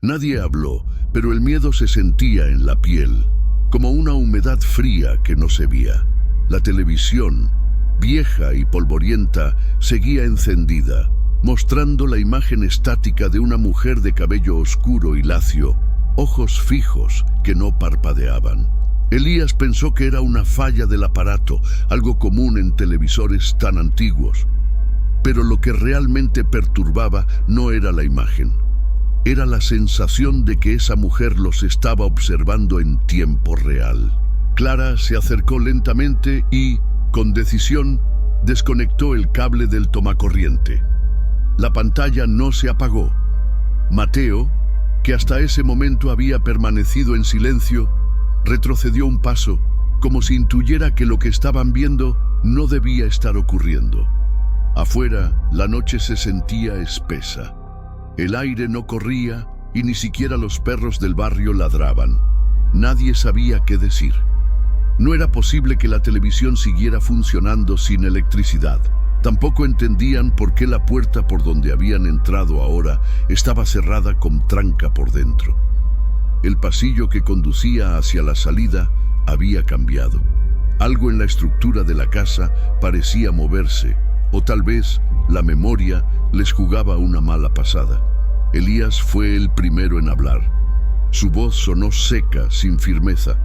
Nadie habló, pero el miedo se sentía en la piel, como una humedad fría que no se veía. La televisión, vieja y polvorienta, seguía encendida, mostrando la imagen estática de una mujer de cabello oscuro y lacio, ojos fijos que no parpadeaban. Elías pensó que era una falla del aparato, algo común en televisores tan antiguos. Pero lo que realmente perturbaba no era la imagen. Era la sensación de que esa mujer los estaba observando en tiempo real. Clara se acercó lentamente y, con decisión, desconectó el cable del tomacorriente. La pantalla no se apagó. Mateo, que hasta ese momento había permanecido en silencio, retrocedió un paso, como si intuyera que lo que estaban viendo no debía estar ocurriendo. Afuera, la noche se sentía espesa. El aire no corría y ni siquiera los perros del barrio ladraban. Nadie sabía qué decir. No era posible que la televisión siguiera funcionando sin electricidad. Tampoco entendían por qué la puerta por donde habían entrado ahora estaba cerrada con tranca por dentro. El pasillo que conducía hacia la salida había cambiado. Algo en la estructura de la casa parecía moverse, o tal vez la memoria les jugaba una mala pasada. Elías fue el primero en hablar. Su voz sonó seca, sin firmeza.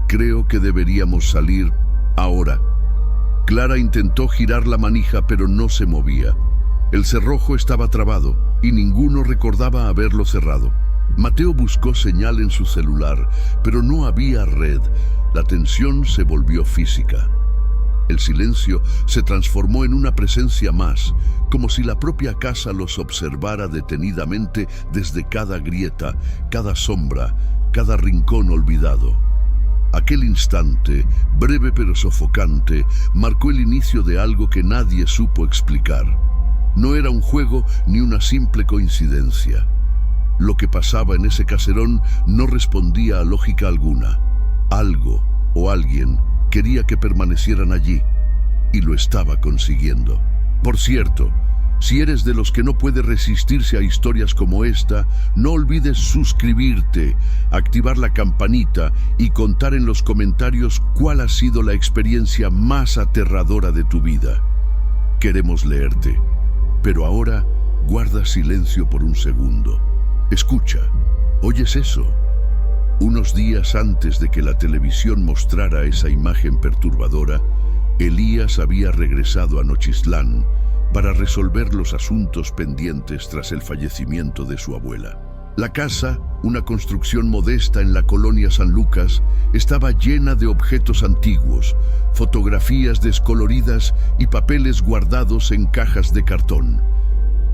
«Creo que deberíamos salir ahora». Clara intentó girar la manija, pero no se movía. El cerrojo estaba trabado y ninguno recordaba haberlo cerrado. Mateo buscó señal en su celular, pero no había red. La tensión se volvió física. El silencio se transformó en una presencia más, como si la propia casa los observara detenidamente desde cada grieta, cada sombra, cada rincón olvidado. Aquel instante, breve pero sofocante, marcó el inicio de algo que nadie supo explicar. No era un juego ni una simple coincidencia. Lo que pasaba en ese caserón no respondía a lógica alguna. Algo o alguien quería que permanecieran allí, y lo estaba consiguiendo. Por cierto, si eres de los que no puede resistirse a historias como esta, no olvides suscribirte, activar la campanita y contar en los comentarios cuál ha sido la experiencia más aterradora de tu vida. Queremos leerte, pero ahora guarda silencio por un segundo. Escucha, ¿oyes eso? Unos días antes de que la televisión mostrara esa imagen perturbadora, Elías había regresado a Nochistlán para resolver los asuntos pendientes tras el fallecimiento de su abuela. La casa, una construcción modesta en la colonia San Lucas, estaba llena de objetos antiguos, fotografías descoloridas y papeles guardados en cajas de cartón.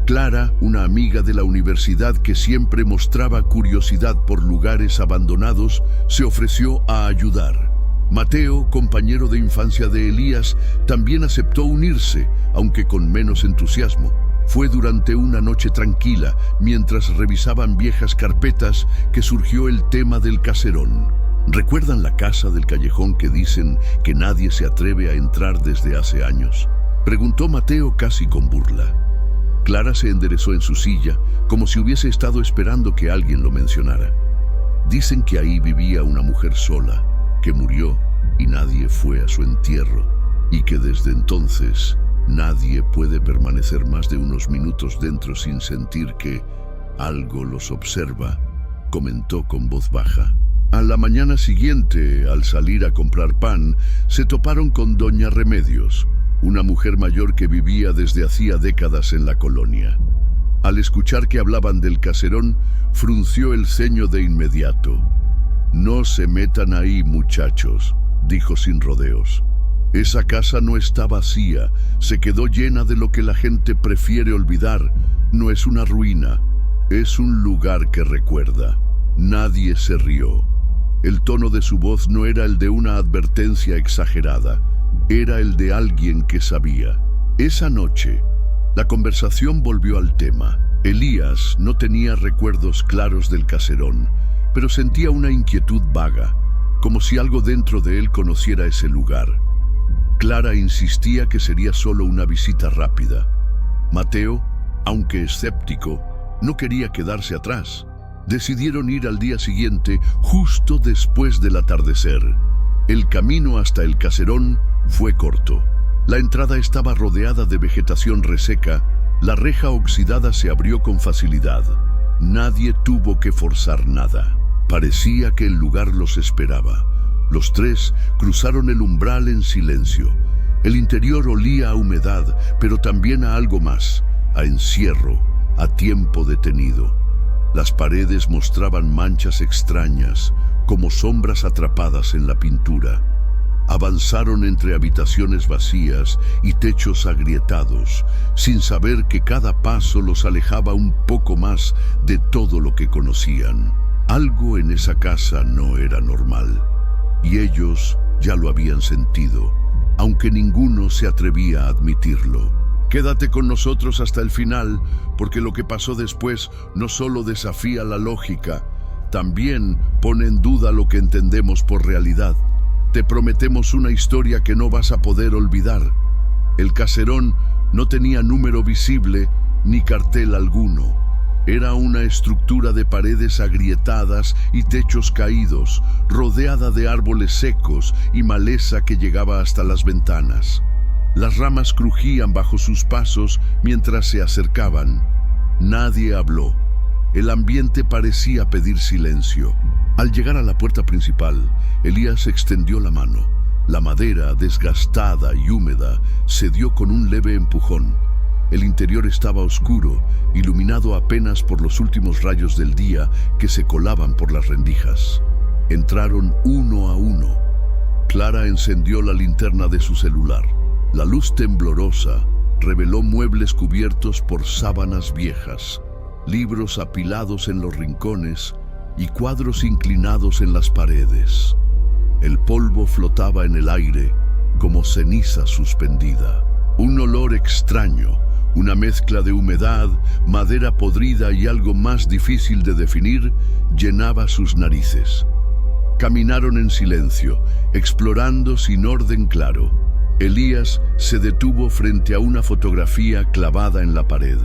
Clara, una amiga de la universidad que siempre mostraba curiosidad por lugares abandonados, se ofreció a ayudar. Mateo, compañero de infancia de Elías, también aceptó unirse, aunque con menos entusiasmo. Fue durante una noche tranquila, mientras revisaban viejas carpetas, que surgió el tema del caserón. ¿Recuerdan la casa del callejón que dicen que nadie se atreve a entrar desde hace años?, preguntó Mateo casi con burla. Clara se enderezó en su silla, como si hubiese estado esperando que alguien lo mencionara. Dicen que ahí vivía una mujer sola, que murió y nadie fue a su entierro, y que desde entonces nadie puede permanecer más de unos minutos dentro sin sentir que algo los observa, comentó con voz baja. A la mañana siguiente, al salir a comprar pan, se toparon con doña Remedios, una mujer mayor que vivía desde hacía décadas en la colonia. Al escuchar que hablaban del caserón, frunció el ceño de inmediato. «No se metan ahí, muchachos», dijo sin rodeos. «Esa casa no está vacía, se quedó llena de lo que la gente prefiere olvidar. No es una ruina, es un lugar que recuerda». Nadie se rió. El tono de su voz no era el de una advertencia exagerada, era el de alguien que sabía. Esa noche, la conversación volvió al tema. Elías no tenía recuerdos claros del caserón, pero sentía una inquietud vaga, como si algo dentro de él conociera ese lugar. Clara insistía que sería solo una visita rápida. Mateo, aunque escéptico, no quería quedarse atrás. Decidieron ir al día siguiente, justo después del atardecer. El camino hasta el caserón fue corto. La entrada estaba rodeada de vegetación reseca, la reja oxidada se abrió con facilidad. Nadie tuvo que forzar nada. Parecía que el lugar los esperaba. Los tres cruzaron el umbral en silencio. El interior olía a humedad, pero también a algo más, a encierro, a tiempo detenido. Las paredes mostraban manchas extrañas, como sombras atrapadas en la pintura. Avanzaron entre habitaciones vacías y techos agrietados, sin saber que cada paso los alejaba un poco más de todo lo que conocían. Algo en esa casa no era normal, y ellos ya lo habían sentido, aunque ninguno se atrevía a admitirlo. Quédate con nosotros hasta el final, porque lo que pasó después no solo desafía la lógica, también pone en duda lo que entendemos por realidad. Te prometemos una historia que no vas a poder olvidar. El caserón no tenía número visible ni cartel alguno. Era una estructura de paredes agrietadas y techos caídos, rodeada de árboles secos y maleza que llegaba hasta las ventanas. Las ramas crujían bajo sus pasos mientras se acercaban. Nadie habló. El ambiente parecía pedir silencio. Al llegar a la puerta principal, Elías extendió la mano. La madera, desgastada y húmeda, cedió con un leve empujón. El interior estaba oscuro, iluminado apenas por los últimos rayos del día que se colaban por las rendijas. Entraron uno a uno. Clara encendió la linterna de su celular. La luz temblorosa reveló muebles cubiertos por sábanas viejas, libros apilados en los rincones y cuadros inclinados en las paredes. El polvo flotaba en el aire como ceniza suspendida. Un olor extraño, una mezcla de humedad, madera podrida y algo más difícil de definir, llenaba sus narices. Caminaron en silencio, explorando sin orden claro. Elías se detuvo frente a una fotografía clavada en la pared.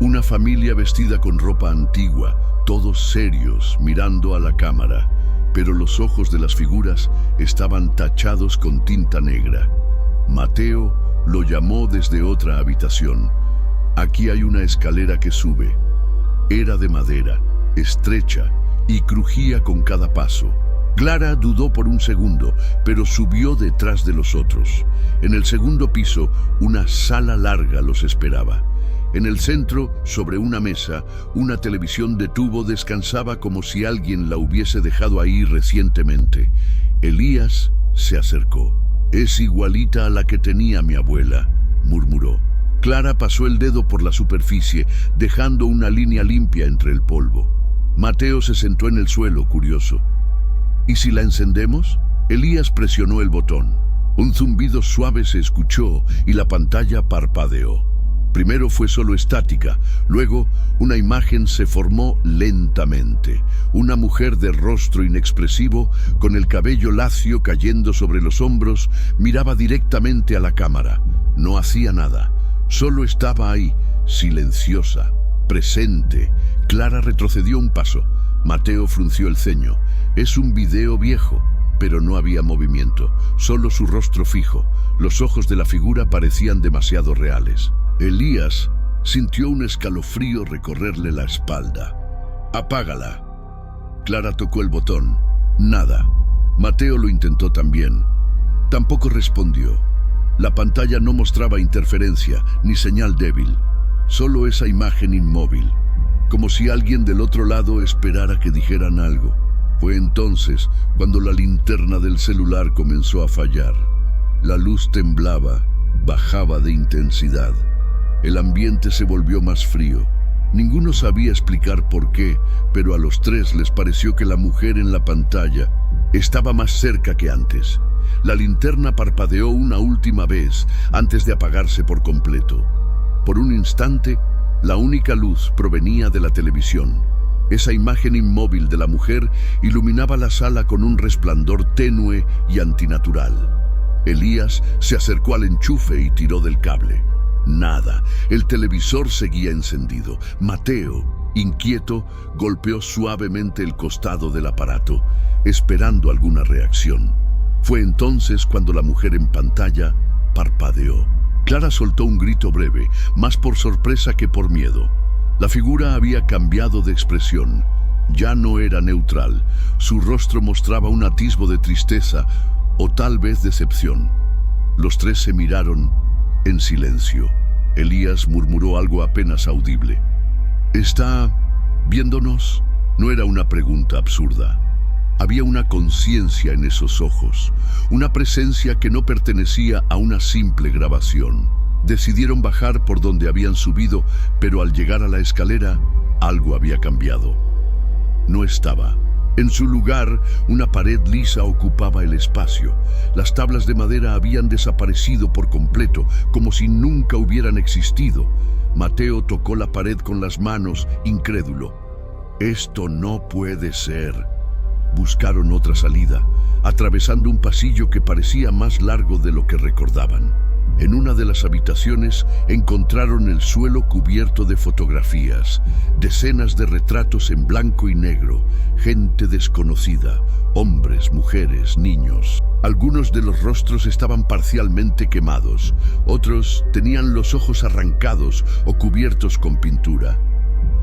Una familia vestida con ropa antigua, todos serios, mirando a la cámara, pero los ojos de las figuras estaban tachados con tinta negra. Mateo lo llamó desde otra habitación. Aquí hay una escalera que sube. Era de madera, estrecha, y crujía con cada paso. Clara dudó por un segundo, pero subió detrás de los otros. En el segundo piso, una sala larga los esperaba. En el centro, sobre una mesa, una televisión de tubo descansaba como si alguien la hubiese dejado ahí recientemente. Elías se acercó. «Es igualita a la que tenía mi abuela», murmuró. Clara pasó el dedo por la superficie, dejando una línea limpia entre el polvo. Mateo se sentó en el suelo, curioso. «¿Y si la encendemos?». Elías presionó el botón. Un zumbido suave se escuchó y la pantalla parpadeó. Primero fue solo estática, luego una imagen se formó lentamente. Una mujer de rostro inexpresivo, con el cabello lacio cayendo sobre los hombros, miraba directamente a la cámara. No hacía nada, solo estaba ahí, silenciosa, presente. Clara retrocedió un paso. Mateo frunció el ceño. «Es un video viejo», pero no había movimiento, solo su rostro fijo. Los ojos de la figura parecían demasiado reales. Elías sintió un escalofrío recorrerle la espalda. «Apágala». Clara tocó el botón. Nada. Mateo lo intentó también. Tampoco respondió. La pantalla no mostraba interferencia ni señal débil, solo esa imagen inmóvil, como si alguien del otro lado esperara que dijeran algo. Fue entonces cuando la linterna del celular comenzó a fallar. La luz temblaba, bajaba de intensidad. El ambiente se volvió más frío. Ninguno sabía explicar por qué, pero a los tres les pareció que la mujer en la pantalla estaba más cerca que antes. La linterna parpadeó una última vez antes de apagarse por completo. Por un instante, la única luz provenía de la televisión. Esa imagen inmóvil de la mujer iluminaba la sala con un resplandor tenue y antinatural. Elías se acercó al enchufe y tiró del cable. Nada. El televisor seguía encendido. Mateo Inquieto, golpeó suavemente el costado del aparato, esperando alguna reacción. Fue entonces cuando la mujer en pantalla parpadeó. Clara soltó un grito breve, más por sorpresa que por miedo. La figura había cambiado de expresión. Ya no era neutral. Su rostro mostraba un atisbo de tristeza o tal vez decepción. Los tres se miraron en silencio. Elías murmuró algo apenas audible. ¿Está viéndonos? No era una pregunta absurda. Había una conciencia en esos ojos, una presencia que no pertenecía a una simple grabación. Decidieron bajar por donde habían subido, pero al llegar a la escalera, algo había cambiado. No estaba. En su lugar, una pared lisa ocupaba el espacio. Las tablas de madera habían desaparecido por completo, como si nunca hubieran existido. Mateo tocó la pared con las manos, incrédulo. «Esto no puede ser». Buscaron otra salida, atravesando un pasillo que parecía más largo de lo que recordaban. En una de las habitaciones encontraron el suelo cubierto de fotografías, decenas de retratos en blanco y negro, gente desconocida, hombres, mujeres, niños. Algunos de los rostros estaban parcialmente quemados, otros tenían los ojos arrancados o cubiertos con pintura.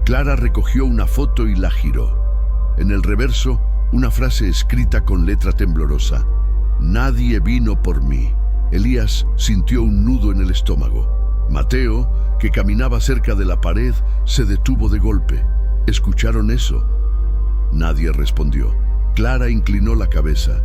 Clara recogió una foto y la giró. En el reverso, una frase escrita con letra temblorosa: «Nadie vino por mí». Elías sintió un nudo en el estómago. Mateo, que caminaba cerca de la pared, se detuvo de golpe. ¿Escucharon eso? Nadie respondió. Clara inclinó la cabeza.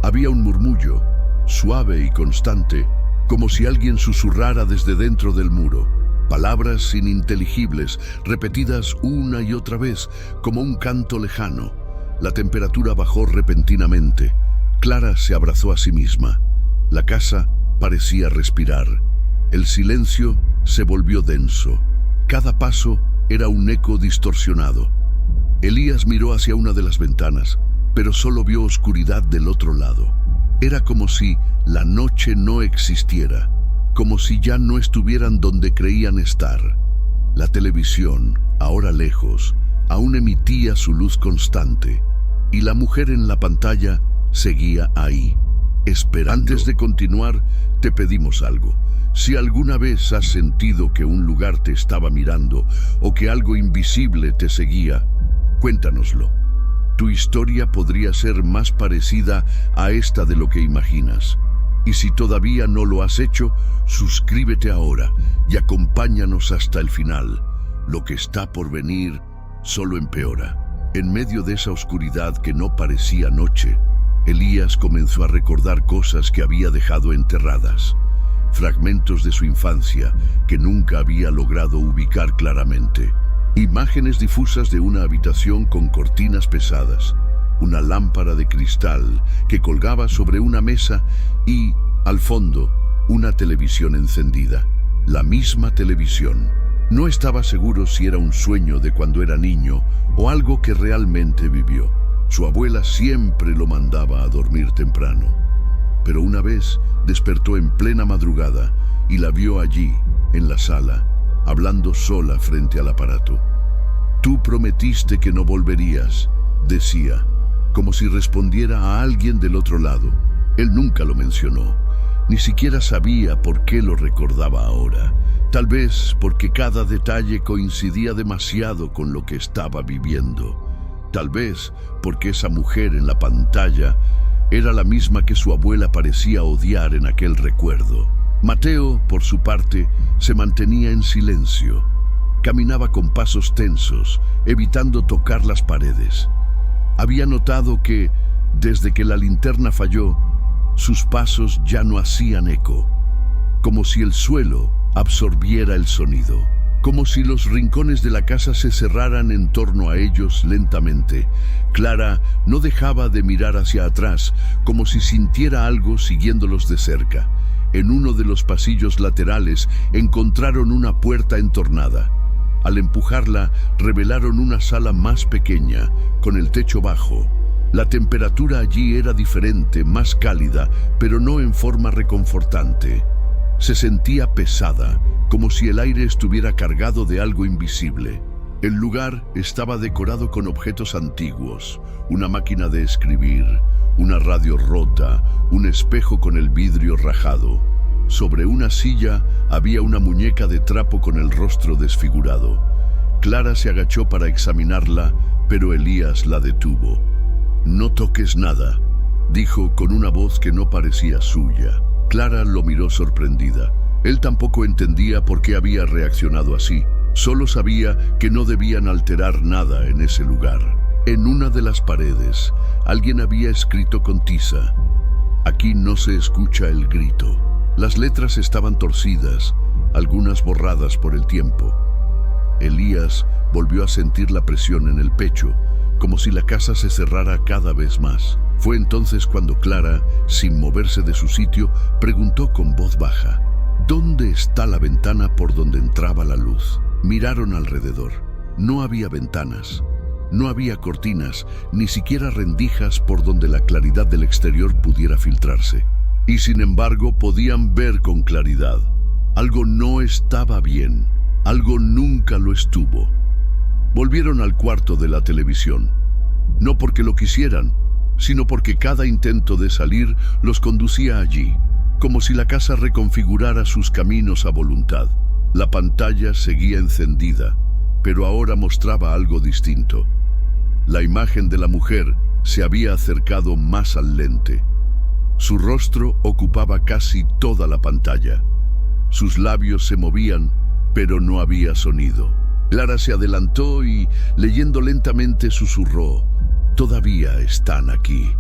Había un murmullo, suave y constante, como si alguien susurrara desde dentro del muro. Palabras ininteligibles, repetidas una y otra vez, como un canto lejano. La temperatura bajó repentinamente. Clara se abrazó a sí misma. La casa parecía respirar. El silencio se volvió denso. Cada paso era un eco distorsionado. Elías miró hacia una de las ventanas, pero solo vio oscuridad del otro lado. Era como si la noche no existiera, como si ya no estuvieran donde creían estar. La televisión, ahora lejos, aún emitía su luz constante, y la mujer en la pantalla seguía ahí, esperando. Antes de continuar, te pedimos algo. Si alguna vez has sentido que un lugar te estaba mirando o que algo invisible te seguía, cuéntanoslo. Tu historia podría ser más parecida a esta de lo que imaginas. Y si todavía no lo has hecho, suscríbete ahora y acompáñanos hasta el final. Lo que está por venir solo empeora. En medio de esa oscuridad que no parecía noche, Elías comenzó a recordar cosas que había dejado enterradas, fragmentos de su infancia que nunca había logrado ubicar claramente, imágenes difusas de una habitación con cortinas pesadas, una lámpara de cristal que colgaba sobre una mesa y, al fondo, una televisión encendida, la misma televisión. No estaba seguro si era un sueño de cuando era niño o algo que realmente vivió. Su abuela siempre lo mandaba a dormir temprano, pero una vez despertó en plena madrugada y la vio allí, en la sala, hablando sola frente al aparato. «Tú prometiste que no volverías», decía, como si respondiera a alguien del otro lado. Él nunca lo mencionó, ni siquiera sabía por qué lo recordaba ahora. Tal vez porque cada detalle coincidía demasiado con lo que estaba viviendo. Tal vez porque esa mujer en la pantalla era la misma que su abuela parecía odiar en aquel recuerdo. Mateo, por su parte, se mantenía en silencio. Caminaba con pasos tensos, evitando tocar las paredes. Había notado que, desde que la linterna falló, sus pasos ya no hacían eco, como si el suelo absorbiera el sonido, como si los rincones de la casa se cerraran en torno a ellos lentamente. Clara no dejaba de mirar hacia atrás, como si sintiera algo siguiéndolos de cerca. En uno de los pasillos laterales encontraron una puerta entornada. Al empujarla, revelaron una sala más pequeña, con el techo bajo. La temperatura allí era diferente, más cálida, pero no en forma reconfortante. Se sentía pesada, como si el aire estuviera cargado de algo invisible. El lugar estaba decorado con objetos antiguos, una máquina de escribir, una radio rota, un espejo con el vidrio rajado. Sobre una silla había una muñeca de trapo con el rostro desfigurado. Clara se agachó para examinarla, pero Elías la detuvo. «No toques nada», dijo con una voz que no parecía suya. Clara lo miró sorprendida. Él tampoco entendía por qué había reaccionado así. Solo sabía que no debían alterar nada en ese lugar. En una de las paredes, alguien había escrito con tiza: «Aquí no se escucha el grito». Las letras estaban torcidas, algunas borradas por el tiempo. Elías volvió a sentir la presión en el pecho, como si la casa se cerrara cada vez más. Fue entonces cuando Clara, sin moverse de su sitio, preguntó con voz baja: «¿Dónde está la ventana por donde entraba la luz?». Miraron alrededor. No había ventanas, no había cortinas, ni siquiera rendijas por donde la claridad del exterior pudiera filtrarse. Y sin embargo podían ver con claridad. Algo no estaba bien, algo nunca lo estuvo. Volvieron al cuarto de la televisión, no porque lo quisieran, sino porque cada intento de salir los conducía allí, como si la casa reconfigurara sus caminos a voluntad. La pantalla seguía encendida, pero ahora mostraba algo distinto. La imagen de la mujer se había acercado más al lente. Su rostro ocupaba casi toda la pantalla. Sus labios se movían, pero no había sonido. Clara se adelantó y, leyendo lentamente, susurró: «Todavía están aquí».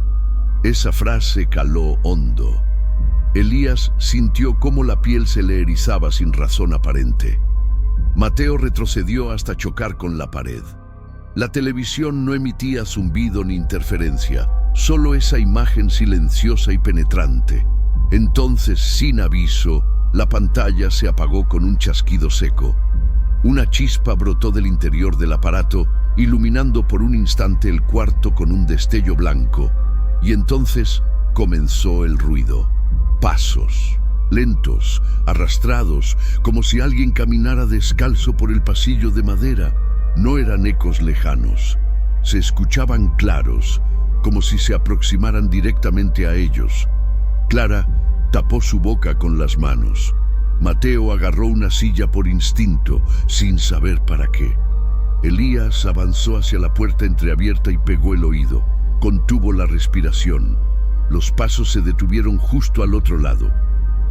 Esa frase caló hondo. Elías sintió cómo la piel se le erizaba sin razón aparente. Mateo retrocedió hasta chocar con la pared. La televisión no emitía zumbido ni interferencia, solo esa imagen silenciosa y penetrante. Entonces, sin aviso, la pantalla se apagó con un chasquido seco. Una chispa brotó del interior del aparato, iluminando por un instante el cuarto con un destello blanco. Y entonces comenzó el ruido. Pasos, lentos, arrastrados, como si alguien caminara descalzo por el pasillo de madera. No eran ecos lejanos, se escuchaban claros, como si se aproximaran directamente a ellos. Clara tapó su boca con las manos. Mateo agarró una silla por instinto, sin saber para qué. Elías avanzó hacia la puerta entreabierta y pegó el oído. Contuvo la respiración. Los pasos se detuvieron justo al otro lado.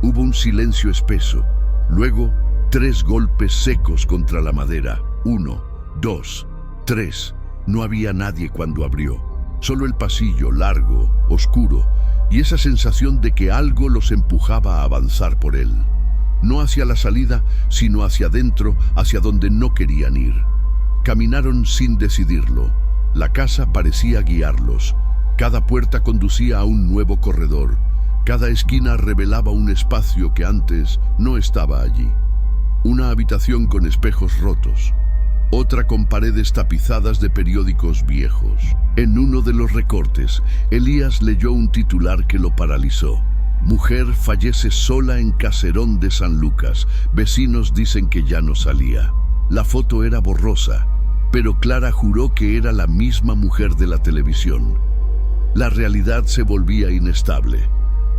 Hubo un silencio espeso. Luego, 3 golpes secos contra la madera. 1, 2, 3. No había nadie cuando abrió. Solo el pasillo, largo, oscuro, y esa sensación de que algo los empujaba a avanzar por él. No hacia la salida, sino hacia adentro, hacia donde no querían ir. Caminaron sin decidirlo. La casa parecía guiarlos. Cada puerta conducía a un nuevo corredor. Cada esquina revelaba un espacio que antes no estaba allí. Una habitación con espejos rotos. Otra con paredes tapizadas de periódicos viejos. En uno de los recortes, Elías leyó un titular que lo paralizó. Mujer fallece sola en caserón de San Lucas. Vecinos dicen que ya no salía. La foto era borrosa, pero Clara juró que era la misma mujer de la televisión. La realidad se volvía inestable.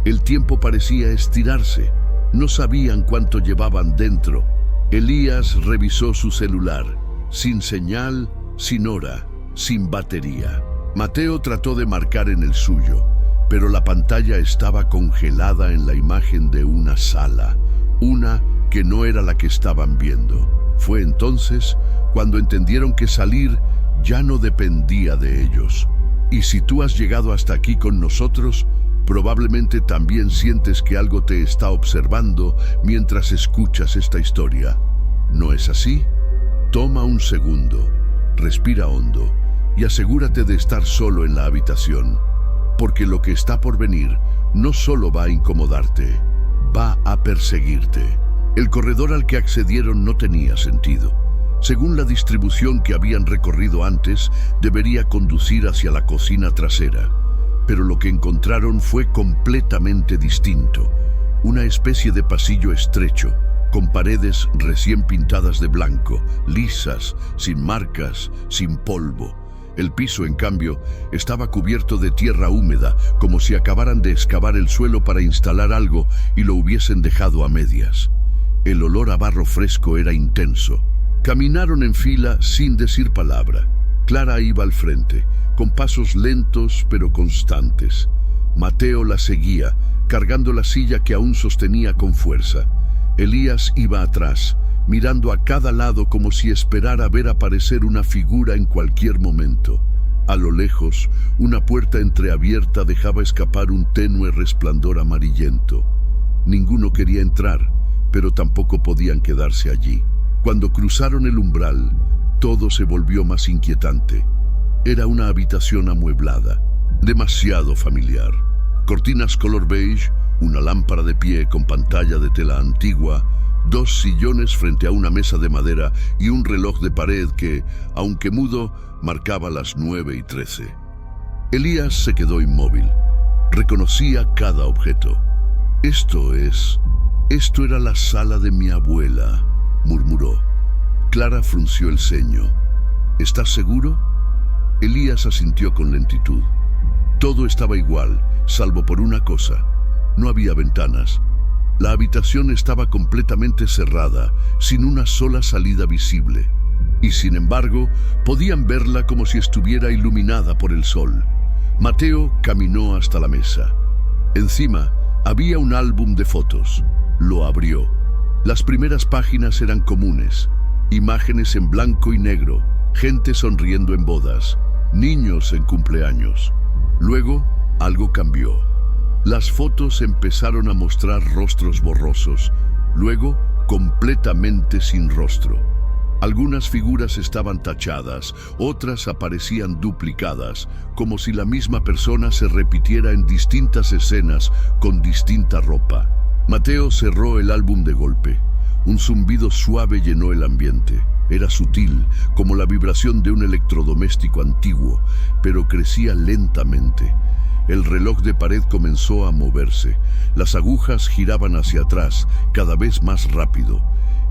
El tiempo parecía estirarse. No sabían cuánto llevaban dentro. Elías revisó su celular. Sin señal, sin hora, sin batería. Mateo trató de marcar en el suyo, pero la pantalla estaba congelada en la imagen de una sala, una que no era la que estaban viendo. Fue entonces cuando entendieron que salir ya no dependía de ellos. Y si tú has llegado hasta aquí con nosotros, probablemente también sientes que algo te está observando mientras escuchas esta historia. ¿No es así? Toma un segundo, respira hondo y asegúrate de estar solo en la habitación, porque lo que está por venir no solo va a incomodarte, va a perseguirte. El corredor al que accedieron no tenía sentido. Según la distribución que habían recorrido antes, debería conducir hacia la cocina trasera, pero lo que encontraron fue completamente distinto. Una especie de pasillo estrecho, con paredes recién pintadas de blanco, lisas, sin marcas, sin polvo. El piso, en cambio, estaba cubierto de tierra húmeda, como si acabaran de excavar el suelo para instalar algo y lo hubiesen dejado a medias. El olor a barro fresco era intenso. Caminaron en fila sin decir palabra. Clara iba al frente, con pasos lentos pero constantes. Mateo la seguía, cargando la silla que aún sostenía con fuerza. Elías iba atrás, mirando a cada lado como si esperara ver aparecer una figura en cualquier momento. A lo lejos, una puerta entreabierta dejaba escapar un tenue resplandor amarillento. Ninguno quería entrar, pero tampoco podían quedarse allí. Cuando cruzaron el umbral, todo se volvió más inquietante. Era una habitación amueblada, demasiado familiar. Cortinas color beige, una lámpara de pie con pantalla de tela antigua, 2 sillones frente a una mesa de madera y un reloj de pared que, aunque mudo, marcaba las 9:13. Elías se quedó inmóvil. Reconocía cada objeto. Esto era la sala de mi abuela, murmuró. Clara frunció el ceño. ¿Estás seguro? Elías asintió con lentitud. Todo estaba igual, salvo por una cosa. No había ventanas. La habitación estaba completamente cerrada, sin una sola salida visible. Y sin embargo, podían verla como si estuviera iluminada por el sol. Mateo caminó hasta la mesa. Encima había un álbum de fotos. Lo abrió. Las primeras páginas eran comunes. Imágenes en blanco y negro, gente sonriendo en bodas, niños en cumpleaños. Luego, algo cambió. Las fotos empezaron a mostrar rostros borrosos, luego completamente sin rostro. Algunas figuras estaban tachadas, otras aparecían duplicadas, como si la misma persona se repitiera en distintas escenas con distinta ropa. Mateo cerró el álbum de golpe. Un zumbido suave llenó el ambiente. Era sutil, como la vibración de un electrodoméstico antiguo, pero crecía lentamente. El reloj de pared comenzó a moverse. Las agujas giraban hacia atrás, cada vez más rápido.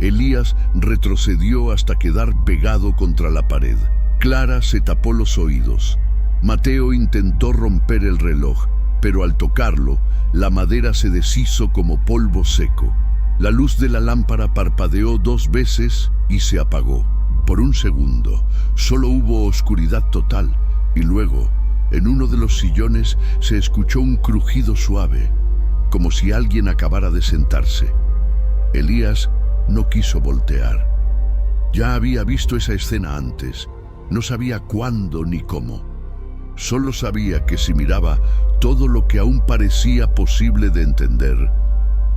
Elías retrocedió hasta quedar pegado contra la pared. Clara se tapó los oídos. Mateo intentó romper el reloj, pero al tocarlo, la madera se deshizo como polvo seco. La luz de la lámpara parpadeó 2 veces y se apagó. Por un segundo, solo hubo oscuridad total, y luego, en uno de los sillones, se escuchó un crujido suave, como si alguien acabara de sentarse. Elías no quiso voltear. Ya había visto esa escena antes. No sabía cuándo ni cómo. Solo sabía que si miraba, todo lo que aún parecía posible de entender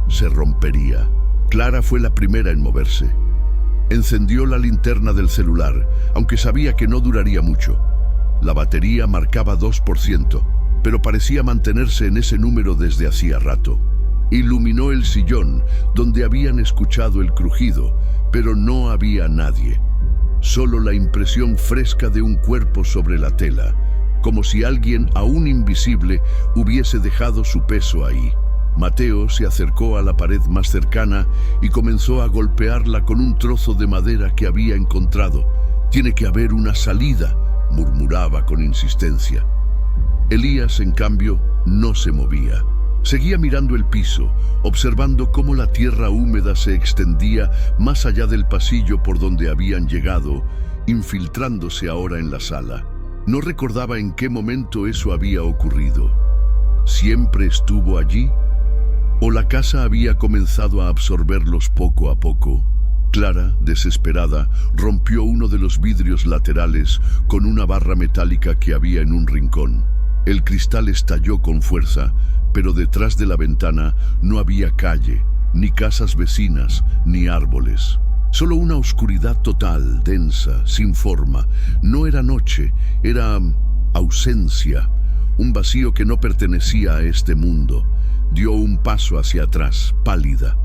se rompería. Clara fue la primera en moverse. Encendió la linterna del celular, aunque sabía que no duraría mucho. La batería marcaba 2%, pero parecía mantenerse en ese número desde hacía rato. Iluminó el sillón, donde habían escuchado el crujido, pero no había nadie. Solo la impresión fresca de un cuerpo sobre la tela, como si alguien aún invisible hubiese dejado su peso ahí. Mateo se acercó a la pared más cercana y comenzó a golpearla con un trozo de madera que había encontrado. «Tiene que haber una salida», murmuraba con insistencia. Elías, en cambio, no se movía. Seguía mirando el piso, observando cómo la tierra húmeda se extendía más allá del pasillo por donde habían llegado, infiltrándose ahora en la sala. No recordaba en qué momento eso había ocurrido. ¿Siempre estuvo allí? ¿O la casa había comenzado a absorberlos poco a poco? Clara, desesperada, rompió uno de los vidrios laterales con una barra metálica que había en un rincón. El cristal estalló con fuerza, pero detrás de la ventana no había calle, ni casas vecinas, ni árboles. Solo una oscuridad total, densa, sin forma. No era noche, era ausencia, un vacío que no pertenecía a este mundo. Dio un paso hacia atrás, pálida.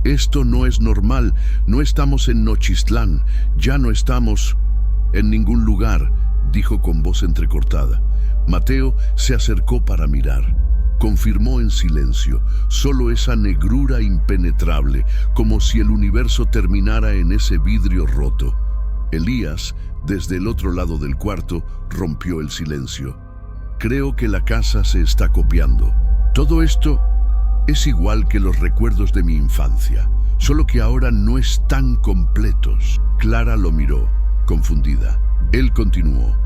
Esto no es normal, no estamos en Nochistlán, ya no estamos en ningún lugar, dijo con voz entrecortada. Mateo se acercó para mirar. confirmó en silencio, solo esa negrura impenetrable, como si el universo terminara en ese vidrio roto. Elías, desde el otro lado del cuarto, rompió el silencio. Creo que la casa se está copiando. Todo esto es igual que los recuerdos de mi infancia, solo que ahora no están completos. Clara lo miró, confundida. Él continuó.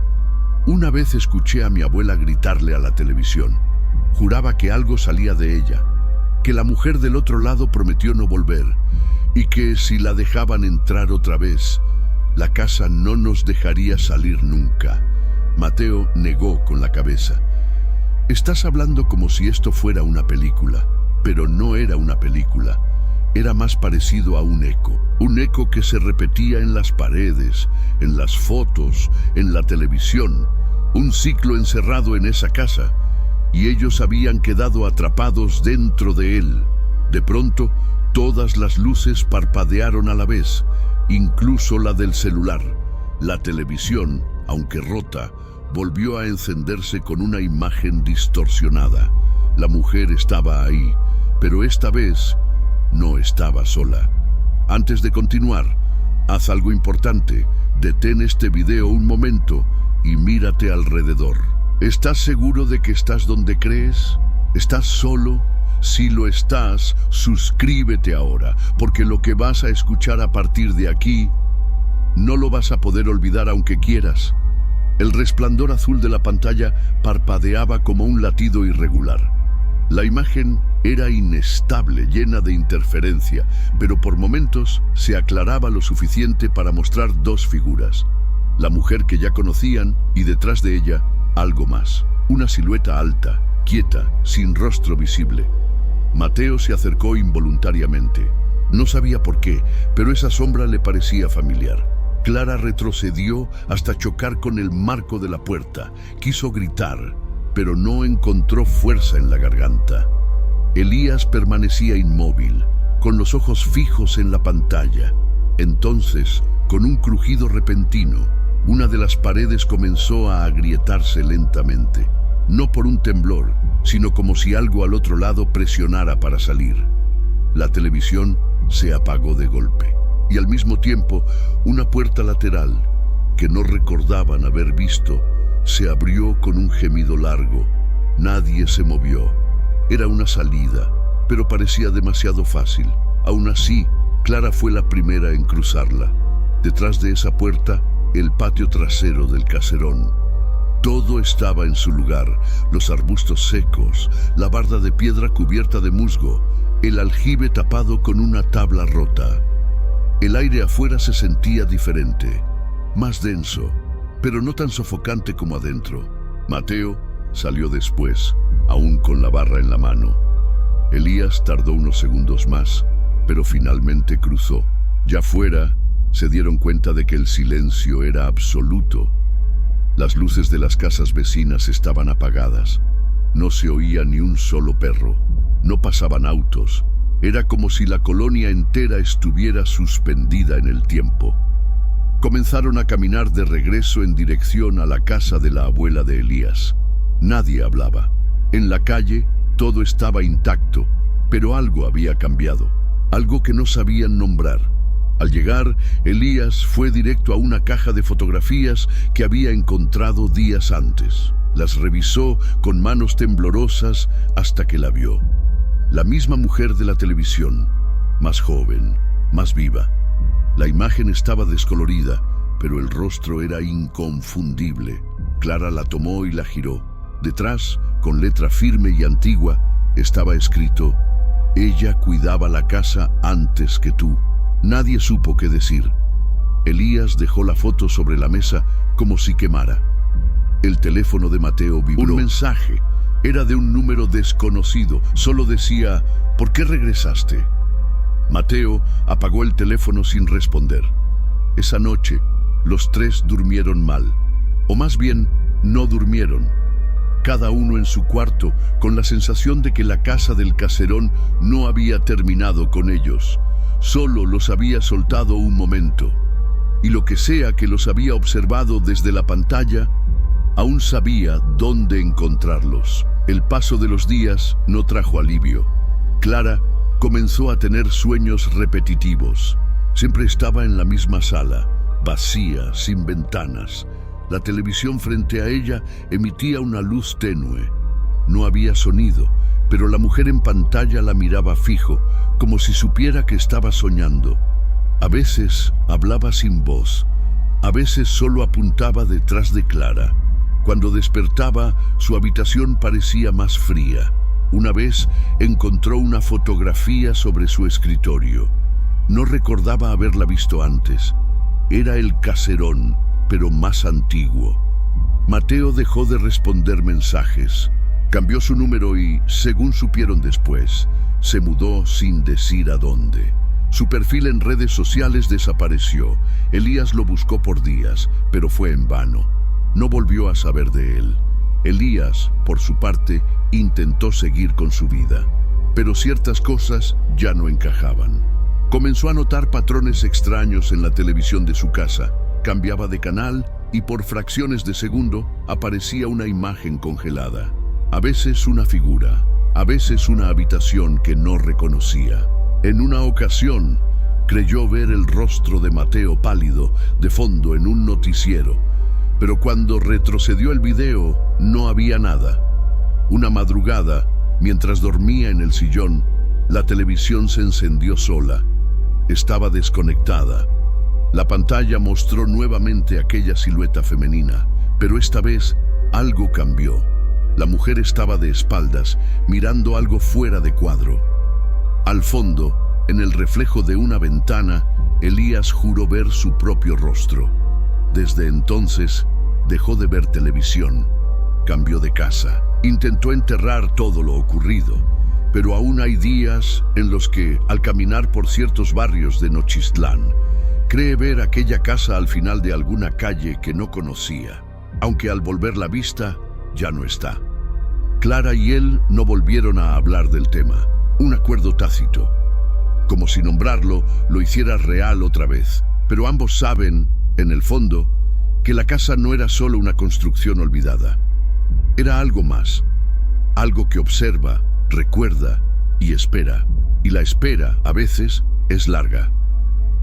Una vez escuché a mi abuela gritarle a la televisión. Juraba que algo salía de ella, que la mujer del otro lado prometió no volver y que si la dejaban entrar otra vez, la casa no nos dejaría salir nunca. Mateo negó con la cabeza. Estás hablando como si esto fuera una película, pero no era una película. Era más parecido a un eco que se repetía en las paredes, en las fotos, en la televisión, un ciclo encerrado en esa casa, y ellos habían quedado atrapados dentro de él. De pronto, todas las luces parpadearon a la vez, incluso la del celular. La televisión, aunque rota, volvió a encenderse con una imagen distorsionada. La mujer estaba ahí, pero esta vez no estaba sola. Antes de continuar, haz algo importante. Detén este video un momento y mírate alrededor. ¿Estás seguro de que estás donde crees? ¿Estás solo? Si lo estás, suscríbete ahora, porque lo que vas a escuchar a partir de aquí no lo vas a poder olvidar aunque quieras. El resplandor azul de la pantalla parpadeaba como un latido irregular. La imagen era inestable, llena de interferencia, pero por momentos se aclaraba lo suficiente para mostrar dos figuras. La mujer que ya conocían y detrás de ella algo más. Una silueta alta, quieta, sin rostro visible. Mateo se acercó involuntariamente. No sabía por qué, pero esa sombra le parecía familiar. Clara retrocedió hasta chocar con el marco de la puerta. Quiso gritar, pero no encontró fuerza en la garganta. Elías permanecía inmóvil, con los ojos fijos en la pantalla. Entonces, con un crujido repentino, una de las paredes comenzó a agrietarse lentamente. No por un temblor, sino como si algo al otro lado presionara para salir. La televisión se apagó de golpe. Y al mismo tiempo, una puerta lateral, que no recordaban haber visto, se abrió con un gemido largo. Nadie se movió. Era una salida, pero parecía demasiado fácil. Aún así, Clara fue la primera en cruzarla. Detrás de esa puerta, el patio trasero del caserón. Todo estaba en su lugar: los arbustos secos, la barda de piedra cubierta de musgo, el aljibe tapado con una tabla rota. El aire afuera se sentía diferente, más denso, pero no tan sofocante como adentro. Mateo salió después, aún con la barra en la mano. Elías tardó unos segundos más, pero finalmente cruzó. Ya fuera, se dieron cuenta de que el silencio era absoluto. Las luces de las casas vecinas estaban apagadas. No se oía ni un solo perro. No pasaban autos. Era como si la colonia entera estuviera suspendida en el tiempo. Comenzaron a caminar de regreso en dirección a la casa de la abuela de Elías. Nadie hablaba. En la calle todo estaba intacto, pero algo había cambiado. Algo que no sabían nombrar. Al llegar, Elías fue directo a una caja de fotografías que había encontrado días antes. Las revisó con manos temblorosas hasta que la vio. La misma mujer de la televisión, más joven, más viva. La imagen estaba descolorida, pero el rostro era inconfundible. Clara la tomó y la giró. Detrás, con letra firme y antigua, estaba escrito: «Ella cuidaba la casa antes que tú». Nadie supo qué decir. Elías dejó la foto sobre la mesa como si quemara. El teléfono de Mateo vibró. Un mensaje. Era de un número desconocido. Solo decía: «¿Por qué regresaste?». Mateo apagó el teléfono sin responder. Esa noche, los tres durmieron mal. O más bien, no durmieron. Cada uno en su cuarto, con la sensación de que la casa del caserón no había terminado con ellos. Solo los había soltado un momento. Y lo que sea que los había observado desde la pantalla, aún sabía dónde encontrarlos. El paso de los días no trajo alivio. Clara comenzó a tener sueños repetitivos. Siempre estaba en la misma sala, vacía, sin ventanas. La televisión frente a ella emitía una luz tenue. No había sonido, pero la mujer en pantalla la miraba fijo, como si supiera que estaba soñando. A veces hablaba sin voz, a veces solo apuntaba detrás de Clara. Cuando despertaba, su habitación parecía más fría. Una vez encontró una fotografía sobre su escritorio. No recordaba haberla visto antes. Era el caserón, pero más antiguo. Mateo dejó de responder mensajes. Cambió su número y, según supieron después, se mudó sin decir a dónde. Su perfil en redes sociales desapareció. Elías lo buscó por días, pero fue en vano. No volvió a saber de él. Elías, por su parte, intentó seguir con su vida, pero ciertas cosas ya no encajaban. Comenzó a notar patrones extraños en la televisión de su casa. Cambiaba de canal y por fracciones de segundo aparecía una imagen congelada. A veces una figura, a veces una habitación que no reconocía. En una ocasión, creyó ver el rostro de Mateo pálido de fondo en un noticiero, pero cuando retrocedió el video, no había nada. Una madrugada, mientras dormía en el sillón, la televisión se encendió sola. Estaba desconectada. La pantalla mostró nuevamente aquella silueta femenina, pero esta vez algo cambió. La mujer estaba de espaldas, mirando algo fuera de cuadro. Al fondo, en el reflejo de una ventana, Elías juró ver su propio rostro. Desde entonces, dejó de ver televisión. Cambió de casa. Intentó enterrar todo lo ocurrido, pero aún hay días en los que, al caminar por ciertos barrios de Nochistlán, cree ver aquella casa al final de alguna calle que no conocía, aunque al volver la vista, ya no está. Clara y él no volvieron a hablar del tema. Un acuerdo tácito. Como si nombrarlo lo hiciera real otra vez. Pero ambos saben, en el fondo, que la casa no era solo una construcción olvidada. Era algo más. Algo que observa, recuerda y espera. Y la espera, a veces, es larga,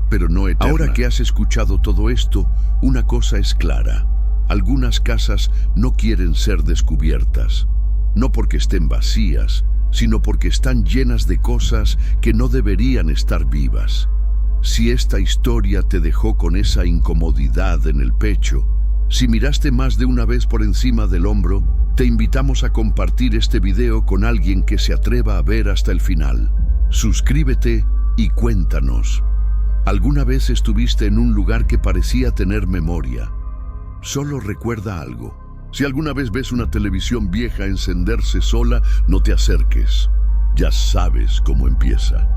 pero no eterna. Ahora que has escuchado todo esto, una cosa es clara. Algunas casas no quieren ser descubiertas. No porque estén vacías, sino porque están llenas de cosas que no deberían estar vivas. Si esta historia te dejó con esa incomodidad en el pecho, si miraste más de una vez por encima del hombro, te invitamos a compartir este video con alguien que se atreva a ver hasta el final. Suscríbete y cuéntanos. ¿Alguna vez estuviste en un lugar que parecía tener memoria? Solo recuerda algo. Si alguna vez ves una televisión vieja encenderse sola, no te acerques. Ya sabes cómo empieza.